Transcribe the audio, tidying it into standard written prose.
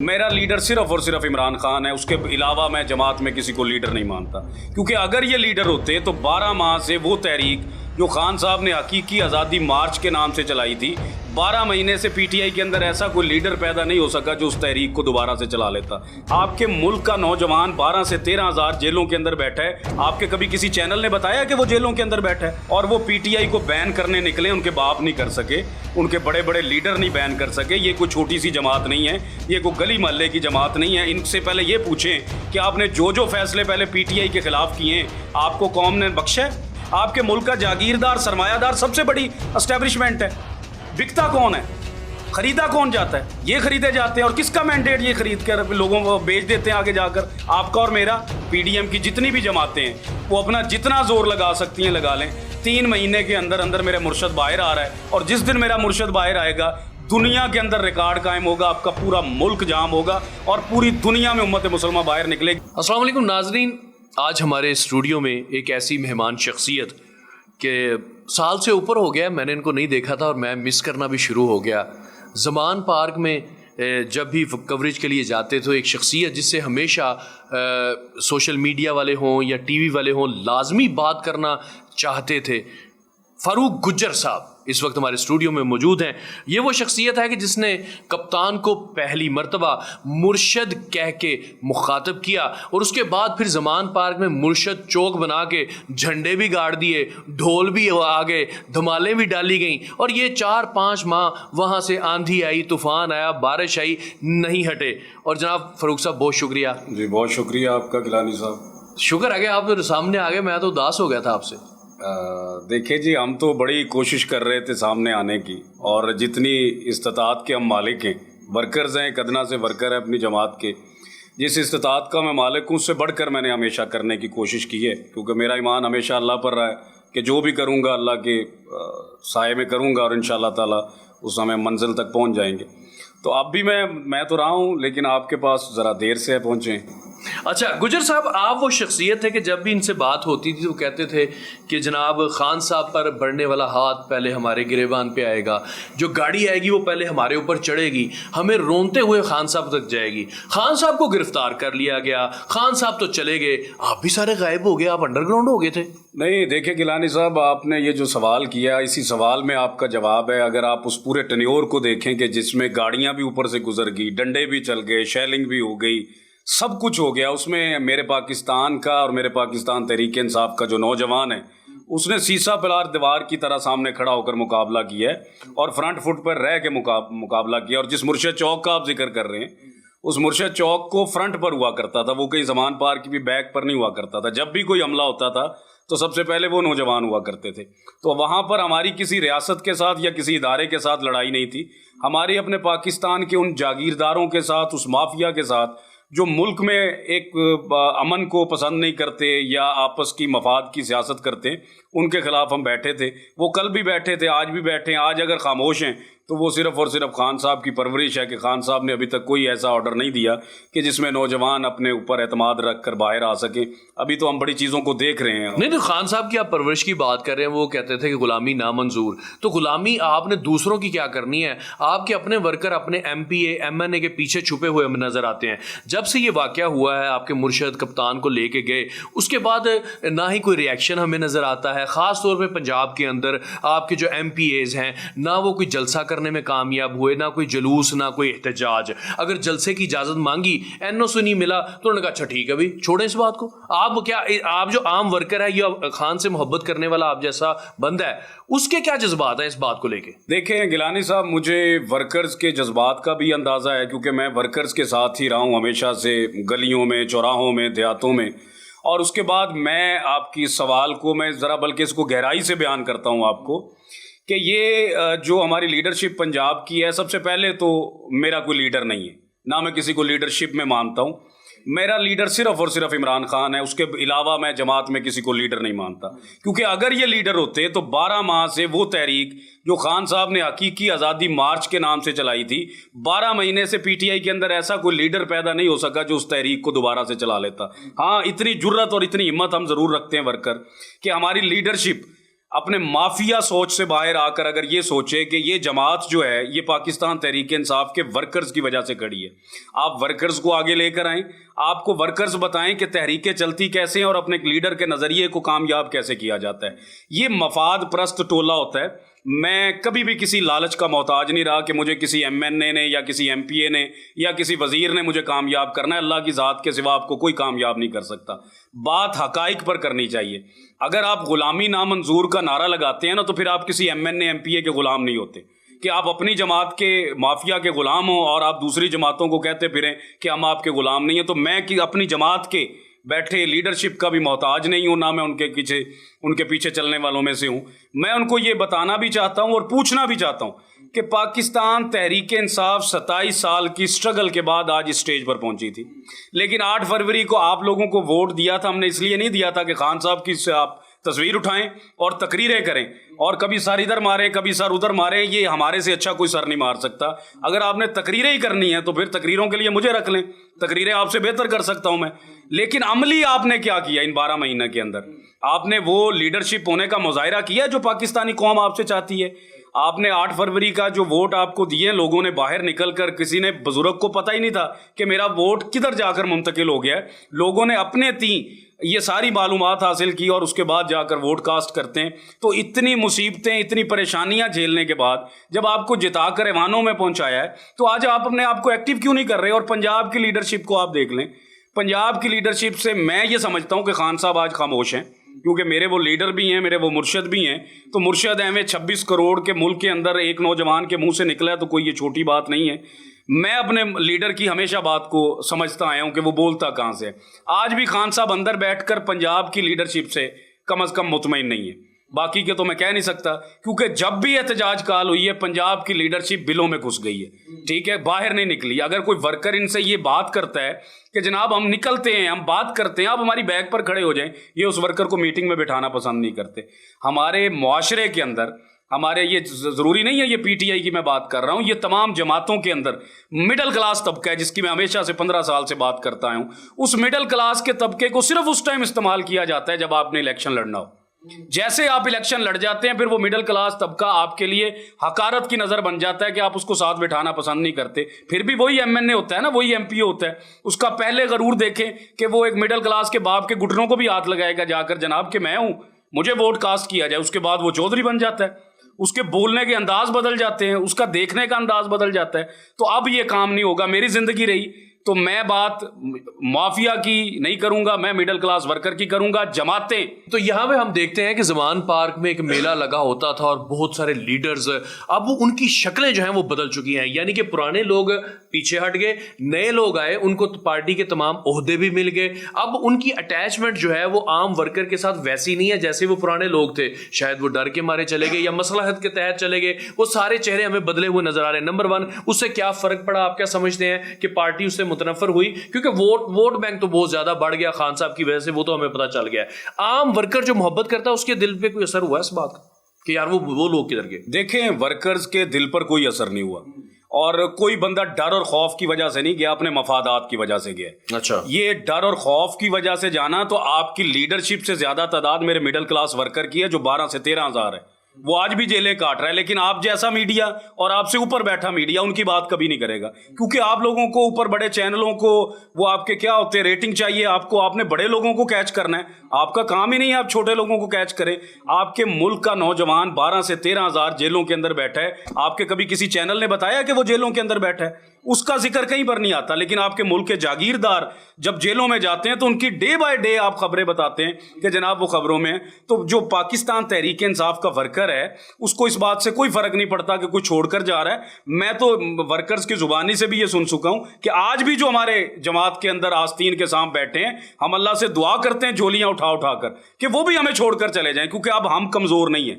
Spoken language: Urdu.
میرا لیڈر صرف اور صرف عمران خان ہے، اس کے علاوہ میں جماعت میں کسی کو لیڈر نہیں مانتا، کیونکہ اگر یہ لیڈر ہوتے تو 12 ماہ سے وہ تحریک جو خان صاحب نے حقیقی آزادی مارچ کے نام سے چلائی تھی، 12 مہینے سے پی ٹی آئی کے اندر ایسا کوئی لیڈر پیدا نہیں ہو سکا جو اس تحریک کو دوبارہ سے چلا لیتا۔ آپ کے ملک کا نوجوان 12 سے 13 ہزار جیلوں کے اندر بیٹھا ہے، آپ کے کبھی کسی چینل نے بتایا کہ وہ جیلوں کے اندر بیٹھا ہے؟ اور وہ پی ٹی آئی کو بین کرنے نکلے، ان کے باپ نہیں کر سکے، ان کے بڑے بڑے لیڈر نہیں بین کر سکے۔ یہ کوئی چھوٹی سی جماعت نہیں ہے، یہ کوئی گلی محلے کی جماعت نہیں ہے۔ ان سے پہلے یہ پوچھیں کہ آپ نے جو فیصلے پہلے پی ٹی آئی کے خلاف کیے ہیں، آپ کو قوم نے بخشا ہے؟ آپ کے ملک کا جاگیردار، سرمایہ دار سب سے بڑی اسٹیبلشمنٹ ہے، بکتا کون ہے؟ خریدا کون جاتا ہے؟ یہ خریدے جاتے ہیں، اور کس کا مینڈیٹ یہ خرید کر لوگوں کو بیچ دیتے ہیں آگے جا کر؟ آپ کا اور میرا، پی ڈی ایم کی جتنی بھی جماعتیں ہیں وہ اپنا جتنا زور لگا سکتی ہیں لگا لیں۔ 3 مہینے کے اندر اندر میرا مرشد باہر آ رہا ہے، اور جس دن میرا مرشد باہر آئے گا دنیا کے اندر ریکارڈ قائم ہوگا، آپ کا پورا ملک جام ہوگا اور پوری دنیا میں امت مسلمہ باہر نکلے گی۔ السلام علیکم ناظرین، آج ہمارے اسٹوڈیو میں ایک ایسی مہمان شخصیت کہ سال سے اوپر ہو گیا میں نے ان کو نہیں دیکھا تھا، اور میں مس کرنا بھی شروع ہو گیا۔ زمان پارک میں جب بھی کوریج کے لیے جاتے تو ایک شخصیت جس سے ہمیشہ سوشل میڈیا والے ہوں یا ٹی وی والے ہوں لازمی بات کرنا چاہتے تھے، فاروق گجر صاحب اس وقت ہمارے اسٹوڈیو میں موجود ہیں۔ یہ وہ شخصیت ہے کہ جس نے کپتان کو پہلی مرتبہ مرشد کہہ کے مخاطب کیا، اور اس کے بعد پھر زمان پارک میں مرشد چوک بنا کے جھنڈے بھی گاڑ دیے، ڈھول بھی آگے، دھمالیں بھی ڈالی گئیں، اور یہ 4-5 ماہ وہاں سے آندھی آئی، طوفان آیا، بارش آئی، نہیں ہٹے۔ اور جناب فاروق صاحب بہت شکریہ۔ جی بہت شکریہ آپ کا گیلانی صاحب۔ شکر ہے کہ آپ سامنے آ گئے، میں تو اداس ہو گیا تھا آپ سے۔ دیکھیں جی، ہم تو بڑی کوشش کر رہے تھے سامنے آنے کی، اور جتنی استطاعت کے ہم مالک ہیں، ورکرز ہیں، ایک ادنا سے ورکر ہے اپنی جماعت کے، جس استطاعت کا میں مالک ہوں اس سے بڑھ کر میں نے ہمیشہ کرنے کی کوشش کی ہے، کیونکہ میرا ایمان ہمیشہ اللہ پر رہا ہے کہ جو بھی کروں گا اللہ کے سائے میں کروں گا، اور انشاءاللہ تعالیٰ اس ہمیں منزل تک پہنچ جائیں گے۔ تو اب بھی میں تو رہا ہوں، لیکن آپ کے پاس ذرا دیر سے پہنچے۔ اچھا گجر صاحب، آپ وہ شخصیت ہے کہ جب بھی ان سے بات ہوتی تھی تو کہتے تھے کہ جناب خان صاحب پر بڑھنے والا ہاتھ پہلے ہمارے گریبان پہ آئے گا، جو گاڑی آئے گی وہ پہلے ہمارے اوپر چڑھے گی، ہمیں رونتے ہوئے خان صاحب تک جائے گی۔ خان صاحب کو گرفتار کر لیا گیا، خان صاحب تو چلے گئے، آپ بھی سارے غائب ہو گئے، آپ انڈر گراؤنڈ ہو گئے تھے۔ نہیں دیکھیں گیلانی صاحب، آپ نے یہ جو سوال کیا، اسی سوال میں آپ کا جواب ہے۔ اگر آپ اس پورے ٹینیور کو دیکھیں کہ جس میں گاڑیاں بھی اوپر سے گزر گئی، ڈنڈے بھی چل گئے، شیلنگ بھی ہو گئی، سب کچھ ہو گیا، اس میں میرے پاکستان کا اور میرے پاکستان تحریک انصاف کا جو نوجوان ہے اس نے سیسا پلار دیوار کی طرح سامنے کھڑا ہو کر مقابلہ کیا ہے، اور فرنٹ فٹ پر رہ کے مقابلہ کیا۔ اور جس مرشد چوک کا آپ ذکر کر رہے ہیں، اس مرشد چوک کو فرنٹ پر ہوا کرتا تھا، وہ کہیں زمان پارک کی بھی بیک پر نہیں ہوا کرتا تھا۔ جب بھی کوئی حملہ ہوتا تھا تو سب سے پہلے وہ نوجوان ہوا کرتے تھے۔ تو وہاں پر ہماری کسی ریاست کے ساتھ یا کسی ادارے کے ساتھ لڑائی نہیں تھی، ہماری اپنے پاکستان کے ان جاگیرداروں کے ساتھ، اس مافیا کے ساتھ جو ملک میں ایک امن کو پسند نہیں کرتے یا آپس کی مفاد کی سیاست کرتے ہیں، ان کے خلاف ہم بیٹھے تھے۔ وہ کل بھی بیٹھے تھے، آج بھی بیٹھے ہیں۔ آج اگر خاموش ہیں تو وہ صرف اور صرف خان صاحب کی پرورش ہے کہ خان صاحب نے ابھی تک کوئی ایسا آرڈر نہیں دیا کہ جس میں نوجوان اپنے اوپر اعتماد رکھ کر باہر آ سکیں۔ ابھی تو ہم بڑی چیزوں کو دیکھ رہے ہیں۔ نہیں، خان صاحب کی آپ پرورش کی بات کر رہے ہیں، وہ کہتے تھے کہ غلامی نامنظور، تو غلامی آپ نے دوسروں کی کیا کرنی ہے؟ آپ کے اپنے ورکر اپنے M P A M N A کے پیچھے چھپے ہوئے نظر آتے ہیں۔ جب سے یہ واقعہ ہوا ہے، آپ کے مرشد کپتان کو لے کے گئے، اس کے بعد نہ ہی کوئی ریئیکشن ہمیں نظر آتا ہے، خاص طور پہ پنجاب کے اندر آپ کے جو ایم پی ایز ہیں، نہ وہ کوئی جلسہ کرنے میں کامیاب ہوئے، نہ کوئی جلوس، نہ کوئی احتجاج۔ اگر جلسے کی اجازت مانگی، این او سے نہیں ملا تو انہوں نے کہا اچھا ٹھیک ہے بھائی، چھوڑیں اس بات کو۔ آپ جو عام ورکر ہے یا خان سے محبت کرنے والا آپ جیسا بندہ ہے، اس کے کیا جذبات ہیں اس بات کو لے کے؟ دیکھیں گیلانی صاحب، مجھے ورکرز کے جذبات کا بھی اندازہ ہے، کیونکہ میں ورکرز کے ساتھ ہی رہا ہوں ہمیشہ سے، گلیوں میں، چوراہوں میں، دیہاتوں میں۔ اور اس کے بعد میں آپ کی سوال کو میں ذرا بلکہ اس کو گہرائی سے بیان کرتا ہوں آپ کو کہ یہ جو ہماری لیڈرشپ پنجاب کی ہے، سب سے پہلے تو میرا کوئی لیڈر نہیں ہے، نہ میں کسی کو لیڈرشپ میں مانتا ہوں۔ میرا لیڈر صرف اور صرف عمران خان ہے، اس کے علاوہ میں جماعت میں کسی کو لیڈر نہیں مانتا، کیونکہ اگر یہ لیڈر ہوتے تو 12 ماہ سے وہ تحریک جو خان صاحب نے حقیقی آزادی مارچ کے نام سے چلائی تھی، 12 مہینے سے پی ٹی آئی کے اندر ایسا کوئی لیڈر پیدا نہیں ہو سکا جو اس تحریک کو دوبارہ سے چلا لیتا۔ ہاں، اتنی جرت اور اتنی ہمت ہم ضرور رکھتے ہیں ورکر کہ ہماری لیڈرشپ اپنے مافیا سوچ سے باہر آ کر اگر یہ سوچے کہ یہ جماعت جو ہے یہ پاکستان تحریک انصاف کے ورکرز کی وجہ سے کھڑی ہے، آپ ورکرز کو آگے لے کر آئیں، آپ کو ورکرز بتائیں کہ تحریکیں چلتی کیسے ہیں اور اپنے لیڈر کے نظریے کو کامیاب کیسے کیا جاتا ہے۔ یہ مفاد پرست ٹولہ ہوتا ہے۔ میں کبھی بھی کسی لالچ کا محتاج نہیں رہا کہ مجھے کسی ایم این اے نے یا کسی ایم پی اے نے یا کسی وزیر نے مجھے کامیاب کرنا ہے۔ اللہ کی ذات کے سوا آپ کو کوئی کامیاب نہیں کر سکتا۔ بات حقائق پر کرنی چاہیے۔ اگر آپ غلامی نامنظور کا نعرہ لگاتے ہیں نا تو پھر آپ کسی M N A M P A کے غلام نہیں ہوتے کہ آپ اپنی جماعت کے مافیا کے غلام ہوں اور آپ دوسری جماعتوں کو کہتے پھریں کہ ہم آپ کے غلام نہیں ہیں۔ تو میں اپنی جماعت کے بیٹھے لیڈرشپ کا بھی محتاج نہیں ہوں، نہ میں ان کے پیچھے چلنے والوں میں سے ہوں۔ میں ان کو یہ بتانا بھی چاہتا ہوں اور پوچھنا بھی چاہتا ہوں کہ پاکستان تحریک انصاف 27 سال کی سٹرگل کے بعد آج اسٹیج پر پہنچی تھی، لیکن 8 فروری کو آپ لوگوں کو ووٹ دیا تھا۔ ہم نے اس لیے نہیں دیا تھا کہ خان صاحب کی آپ تصویر اٹھائیں اور تقریریں کریں اور کبھی سر ادھر ماریں کبھی سر ادھر ماریں، یہ ہمارے سے اچھا کوئی سر نہیں مار سکتا۔ اگر آپ نے تقریریں ہی کرنی ہیں تو پھر تقریروں کے لیے مجھے رکھ لیں، تقریریں آپ سے بہتر کر سکتا ہوں میں۔ لیکن عملی آپ نے کیا کیا ان 12 مہینے کے اندر؟ آپ نے وہ لیڈرشپ ہونے کا مظاہرہ کیا جو پاکستانی قوم آپ سے چاہتی ہے۔ آپ نے 8 فروری کا جو ووٹ آپ کو دیے، لوگوں نے باہر نکل کر، کسی نے بزرگ کو پتہ ہی نہیں تھا کہ میرا ووٹ کدھر جا کر منتقل ہو گیا ہے، لوگوں نے اپنے یہ ساری معلومات حاصل کی اور اس کے بعد جا کر ووٹ کاسٹ کرتے ہیں۔ تو اتنی مصیبتیں، اتنی پریشانیاں جھیلنے کے بعد جب آپ کو جتا کر ایوانوں میں پہنچایا ہے تو آج آپ اپنے آپ کو ایکٹیو کیوں نہیں کر رہے؟ اور پنجاب کی لیڈرشپ کو آپ دیکھ لیں، پنجاب کی لیڈرشپ سے میں یہ سمجھتا ہوں کہ خان صاحب آج خاموش ہیں، کیونکہ میرے وہ لیڈر بھی ہیں، میرے وہ مرشد بھی ہیں۔ تو مرشد احمد 26 کروڑ کے ملک کے اندر ایک نوجوان کے منہ سے نکلا ہے تو کوئی یہ چھوٹی بات نہیں ہے۔ میں اپنے لیڈر کی ہمیشہ بات کو سمجھتا آیا ہوں کہ وہ بولتا کہاں سے۔ آج بھی خان صاحب اندر بیٹھ کر پنجاب کی لیڈرشپ سے کم از کم مطمئن نہیں ہے، باقی کے تو میں کہہ نہیں سکتا، کیونکہ جب بھی احتجاج کال ہوئی ہے پنجاب کی لیڈرشپ بلوں میں گھس گئی ہے، ٹھیک ہے، باہر نہیں نکلی۔ اگر کوئی ورکر ان سے یہ بات کرتا ہے کہ جناب ہم نکلتے ہیں، ہم بات کرتے ہیں، آپ ہماری بیک پر کھڑے ہو جائیں، یہ اس ورکر کو میٹنگ میں بٹھانا پسند نہیں کرتے۔ ہمارے معاشرے کے اندر، ہمارے یہ ضروری نہیں ہے یہ پی ٹی آئی کی میں بات کر رہا ہوں، یہ تمام جماعتوں کے اندر مڈل کلاس طبقہ ہے جس کی میں ہمیشہ سے 15 سال سے بات کرتا ہوں، اس مڈل کلاس کے طبقے کو صرف اس ٹائم استعمال کیا جاتا ہے جب آپ نے الیکشن لڑنا ہو۔ جیسے آپ الیکشن لڑ جاتے ہیں پھر وہ مڈل کلاس طبقہ آپ کے لیے حقارت کی نظر بن جاتا ہے کہ آپ اس کو ساتھ بٹھانا پسند نہیں کرتے۔ پھر بھی وہی ایم این اے ہوتا ہے نا، وہی ایم پی ہوتا ہے، اس کا پہلے غرور دیکھیں کہ وہ ایک مڈل کلاس کے باپ کے گھٹنوں کو بھی ہاتھ لگائے گا جا کر، جناب کہ میں ہوں، مجھے ووٹ کاسٹ کیا جائے۔ اس کے بعد وہ چودھری بن جاتا ہے، اس کے بولنے کے انداز بدل جاتے ہیں، اس کا دیکھنے کا انداز بدل جاتا ہے۔ تو اب یہ کام نہیں ہوگا، میری زندگی رہی تو میں بات مافیا کی نہیں کروں گا، میں مڈل کلاس ورکر کی کروں گا۔ جماعتیں تو یہاں پہ ہم دیکھتے ہیں کہ زمان پارک میں ایک میلہ لگا ہوتا تھا اور بہت سارے لیڈرز، اب ان کی شکلیں جو ہیں وہ بدل چکی ہیں، یعنی کہ پرانے لوگ پیچھے ہٹ گئے، نئے لوگ آئے، ان کو پارٹی کے تمام عہدے بھی مل گئے۔ اب ان کی اٹیچمنٹ جو ہے وہ عام ورکر کے ساتھ ویسی نہیں ہے جیسے وہ پرانے لوگ تھے، شاید وہ ڈر کے مارے چلے گئے یا مصلحت کے تحت چلے گئے، وہ سارے چہرے ہمیں بدلے ہوئے نظر آ رہے ہیں۔ نمبر 1، اس سے کیا فرق پڑا؟ آپ کیا سمجھتے ہیں کہ پارٹی اس سے متنفر ہوئی؟ کیونکہ ووٹ بینک تو بہت زیادہ بڑھ گیا خان صاحب کی وجہ سے، وہ تو ہمیں پتہ چل گیا ہے۔ عام ورکر جو محبت کرتا ہے اس کے دل پہ کوئی اثر ہوا ہے اس بات کا کہ یار وہ لوگ کدھر گئے؟ دیکھیں، ورکرز کے دل پر کوئی اثر نہیں ہوا، اور کوئی بندہ ڈر اور خوف کی وجہ سے نہیں گیا، اپنے مفادات کی وجہ سے گیا۔ اچھا، یہ ڈر اور خوف کی وجہ سے جانا تو آپ کی لیڈرشپ سے زیادہ تعداد میرے مڈل کلاس ورکر کی ہے جو 12 سے 13 ہزار ہے، وہ آج بھی جیلیں کاٹ رہا ہے۔ لیکن آپ جیسا میڈیا اور آپ سے اوپر بیٹھا میڈیا ان کی بات کبھی نہیں کرے گا، کیونکہ آپ لوگوں کو اوپر بڑے چینلوں کو وہ آپ کے کیا ہوتے ہیں ریٹنگ چاہیے آپ کو، آپ نے بڑے لوگوں کو کیچ کرنا ہے، آپ کا کام ہی نہیں ہے آپ چھوٹے لوگوں کو کیچ کریں۔ آپ کے ملک کا نوجوان 12 سے 13 ہزار جیلوں کے اندر بیٹھا ہے، آپ کے کبھی کسی چینل نے بتایا کہ وہ جیلوں کے اندر بیٹھا ہے؟ اس کا ذکر کہیں پر نہیں آتا۔ لیکن آپ کے ملک کے جاگیردار جب جیلوں میں جاتے ہیں تو ان کی ڈے بائی ڈے آپ خبریں بتاتے ہیں کہ جناب وہ خبروں میں۔ تو جو پاکستان تحریک انصاف کا ورکر ہے اس کو اس بات سے کوئی فرق نہیں پڑتا کہ کوئی چھوڑ کر جا رہا ہے۔ میں تو ورکرز کی زبانی سے بھی یہ سن چکا ہوں کہ آج بھی جو ہمارے جماعت کے اندر آستین کے سامنے بیٹھے ہیں، ہم اللہ سے دعا کرتے ہیں جھولیاں اٹھا اٹھا کر کہ وہ بھی ہمیں چھوڑ کر چلے جائیں، کیونکہ اب ہم کمزور نہیں ہیں۔